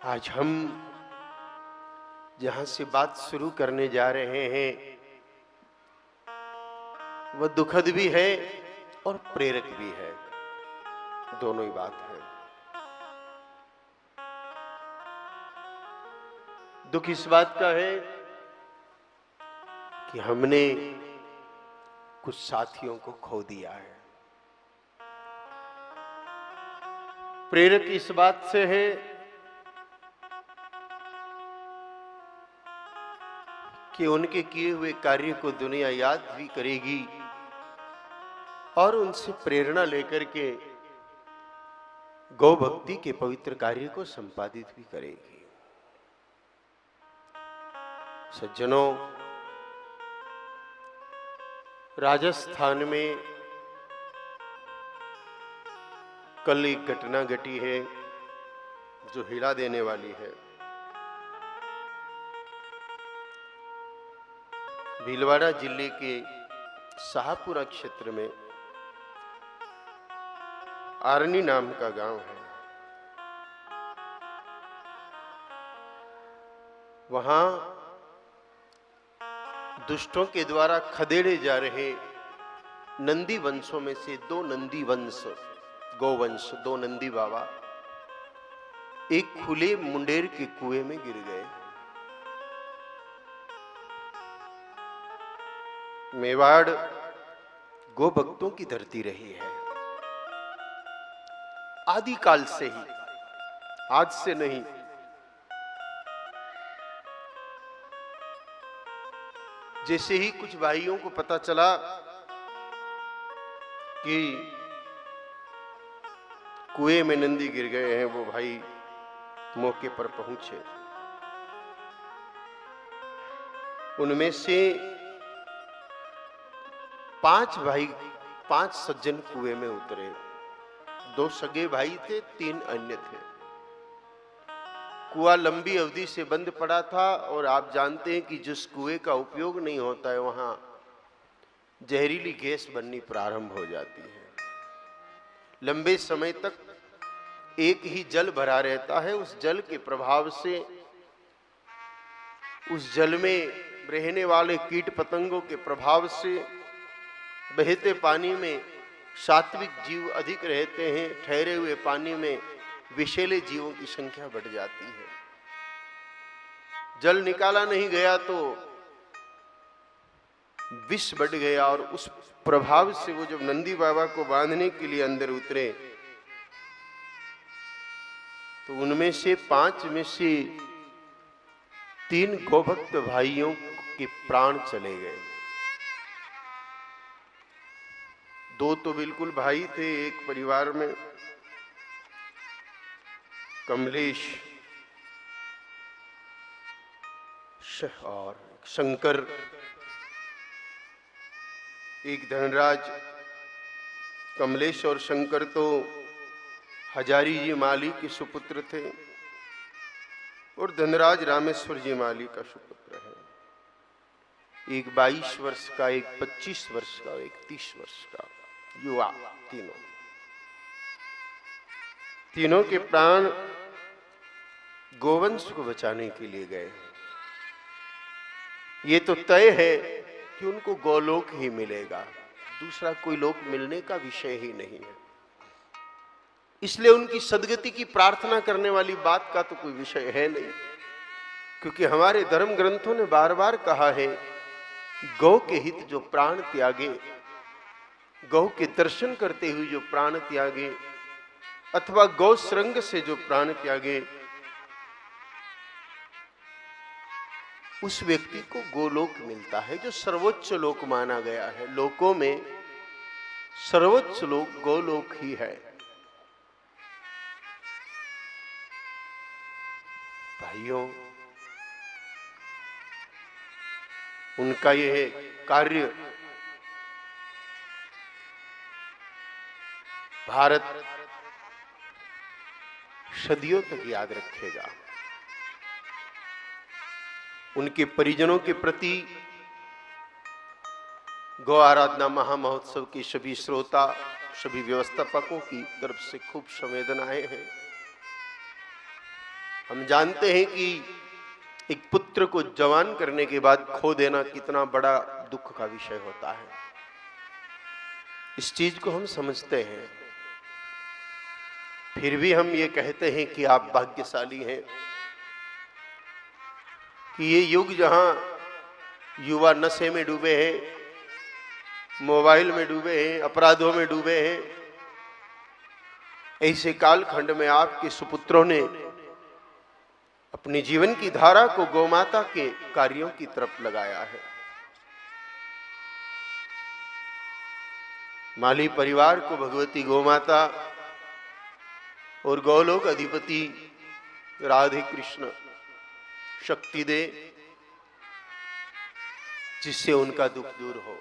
आज हम जहां से बात शुरू करने जा रहे हैं वह दुखद भी है और प्रेरक भी है, दोनों ही बात है। दुख इस बात का है कि हमने कुछ साथियों को खो दिया है। प्रेरक इस बात से है कि उनके किए हुए कार्य को दुनिया याद भी करेगी और उनसे प्रेरणा लेकर के गौ भक्ति के पवित्र कार्य को संपादित भी करेगी। सज्जनों, राजस्थान में कल एक घटना घटी है जो हिला देने वाली है। भीलवाड़ा जिले के शाहपुरा क्षेत्र में आरनी नाम का गांव है। वहां दुष्टों के द्वारा खदेड़े जा रहे नंदी वंशों में से दो नंदी वंश, गोवंश, दो नंदी बाबा एक खुले मुंडेर के कुएं में गिर गए। मेवाड़ गो भक्तों की धरती रही है आदिकाल से ही, आज से नहीं। जैसे ही कुछ भाइयों को पता चला कि कुएं में नंदी गिर गए हैं, वो भाई मौके पर पहुंचे। उनमें से 5 भाई, 5 सज्जन कुएं में उतरे। 2 सगे भाई थे, 3 अन्य थे। कुआं लंबी अवधि से बंद पड़ा था और आप जानते हैं कि जिस कुएं का उपयोग नहीं होता है वहां जहरीली गैस बननी प्रारंभ हो जाती है। लंबे समय तक एक ही जल भरा रहता है। उस जल के प्रभाव से उस जल में रहने वाले कीट पतंगों के प्रभाव से बहते पानी में सात्विक जीव अधिक रहते हैं। ठहरे हुए पानी में विषैले जीवों की संख्या बढ़ जाती है। जल निकाला नहीं गया तो विष बढ़ गया और उस प्रभाव से वो जब नंदी बाबा को बांधने के लिए अंदर उतरे तो उनमें से 5 में से 3 गोभक्त भाइयों के प्राण चले गए। 2 तो बिल्कुल भाई थे एक परिवार में, कमलेश और शंकर, एक धनराज। कमलेश और शंकर तो हजारी जी माली के सुपुत्र थे और धनराज रामेश्वर जी माली का सुपुत्र है। एक 22 वर्ष का, एक 25 वर्ष का, एक 30 वर्ष का युवा। तीनों के प्राण गोवंश को बचाने के लिए गए। ये तो तय है कि उनको गोलोक ही मिलेगा, दूसरा कोई लोक मिलने का विषय ही नहीं है। इसलिए उनकी सदगति की प्रार्थना करने वाली बात का तो कोई विषय है नहीं, क्योंकि हमारे धर्म ग्रंथों ने बार बार कहा है कि गौ के हित जो प्राण त्यागे, गौ के दर्शन करते हुए जो प्राण त्यागे अथवा गौ श्रृंग से जो प्राण त्यागे, उस व्यक्ति को गोलोक मिलता है, जो सर्वोच्च लोक माना गया है। लोकों में सर्वोच्च लोक गोलोक ही है। भाइयों, उनका यह कार्य भारत सदियों तक याद रखेगा। उनके परिजनों के प्रति गौ आराधना महामहोत्सव के सभी श्रोता, सभी व्यवस्थापकों की तरफ से खूब संवेदनाएं हैं। हम जानते हैं कि एक पुत्र को जवान करने के बाद खो देना कितना बड़ा दुख का विषय होता है। इस चीज को हम समझते हैं, फिर भी हम ये कहते हैं कि आप भाग्यशाली हैं कि ये युग जहां युवा नशे में डूबे हैं, मोबाइल में डूबे हैं, अपराधों में डूबे हैं, ऐसे कालखंड में आपके सुपुत्रों ने अपनी जीवन की धारा को गौमाता के कार्यों की तरफ लगाया है। माली परिवार को भगवती गौमाता और गौलोक अधिपति राधे कृष्ण शक्ति दे, जिससे उनका दुख दूर हो।